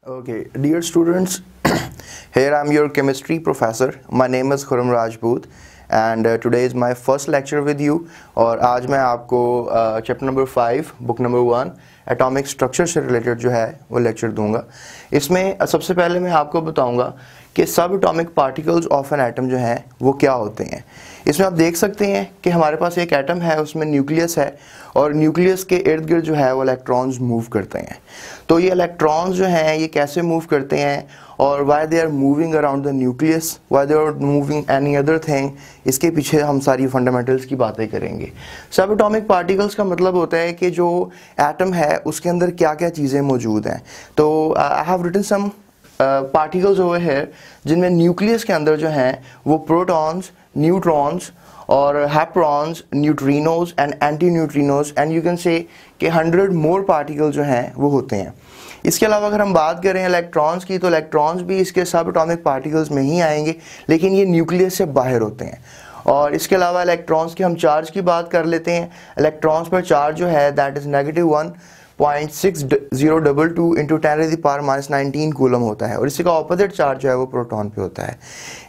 Okay, dear students, here I am your chemistry professor. My name is Khurram Rajput and today is my first lecture with you. और आज मैं आपको chapter number 5 book number 1 atomic structure से related जो है वो lecture दूंगा। इसमें सबसे पहले मैं आपको बताऊंगा कि सब atomic particles of an atom जो हैं वो क्या होते हैं। इसमें आप देख सकते हैं कि हमारे पास एक एटम है, उसमें न्यूक्लियस है और न्यूक्लियस के इर्द गिर्द जो है वो इलेक्ट्रॉन्स मूव करते हैं। तो ये इलेक्ट्रॉन्स जो हैं ये कैसे मूव करते हैं और why they are moving around the nucleus, why they are moving any other thing, इसके पीछे हम सारी फंडामेंटल्स की बातें करेंगे। सब एटॉमिक पार्टिकल्स का मतलब होता है कि जो एटम है उसके अंदर क्या क्या चीज़ें मौजूद हैं। तो I have written some particles over here जिनमें न्यूक्लियस के अंदर जो हैं वो प्रोटॉन्स, न्यूट्रॉन्स और हैप्रॉन्स, neutrinos and antineutrinos and you can say कि 100 मोर पार्टिकल जो हैं वो होते हैं। इसके अलावा अगर हम बात करें इलेक्ट्रॉन्स की, तो इलेक्ट्रॉन्स भी इसके सब एटॉमिक पार्टिकल्स में ही आएंगे, लेकिन ये न्यूक्लियस से बाहर होते हैं। और इसके अलावा इलेक्ट्रॉन्स की हम चार्ज की बात कर लेते हैं। इलेक्ट्रॉन्स पर चार्ज जो है दैट इज़ -1.6022 इंटू 10⁻⁻19 कूलम होता है और इसी का ऑपोजिट चार्ज जो है वो प्रोटॉन पे होता है।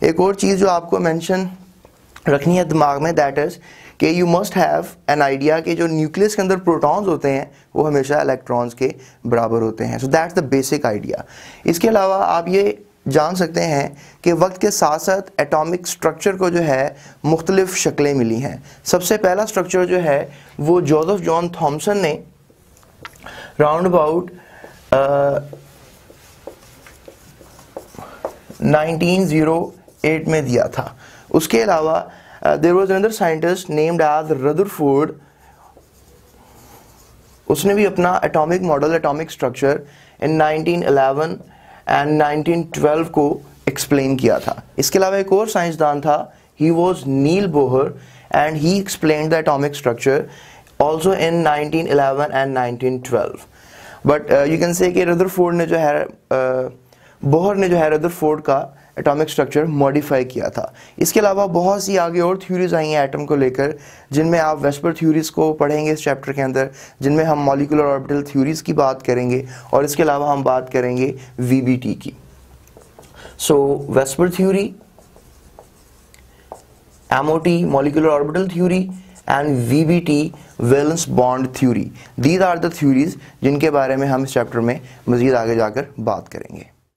एक और चीज़ जो आपको मेंशन रखनी है दिमाग में दैट इज़ कि you must have an idea कि जो न्यूक्लियस के अंदर प्रोटॉन्स होते हैं वो हमेशा इलेक्ट्रॉन्स के बराबर होते हैं। So that's the basic idea. इसके अलावा आप ये जान सकते हैं कि वक्त के साथ साथ एटॉमिक स्ट्रक्चर को जो है मुख्तलिफ शक्लें मिली हैं। सबसे पहला स्ट्रक्चर जो है वो जोसेफ जॉन थॉमसन ने राउंड अबाउट 1908 में दिया था। उसके अलावा there was another scientist named as Rutherford, उसने भी अपना atomic model, atomic structure in 1911 and 1912 को एक्सप्लेन किया था। इसके अलावा एक और साइंसदान था, he was Niels Bohr and he explained the atomic structure also in 1911 and 1912। But you can say कि रदरफोर्ड ने जो है बोहर ने जो है रदरफोर्ड का एटॉमिक स्ट्रक्चर मॉडिफाई किया था। इसके अलावा बहुत सी आगे और थ्योरीज आई हैं एटम को लेकर, जिनमें आप वेस्पर थ्योरीज को पढ़ेंगे इस चैप्टर के अंदर, जिनमें हम मॉलिक्यूलर ऑर्बिटल थ्योरीज की बात करेंगे और इसके अलावा हम बात करेंगे वीबीटी की। So VSEPR theory, MOT molecular orbital theory and VBT valence bond theory, these are the theories जिनके बारे में हम इस चैप्टर में मजीद आगे जाकर बात करेंगे।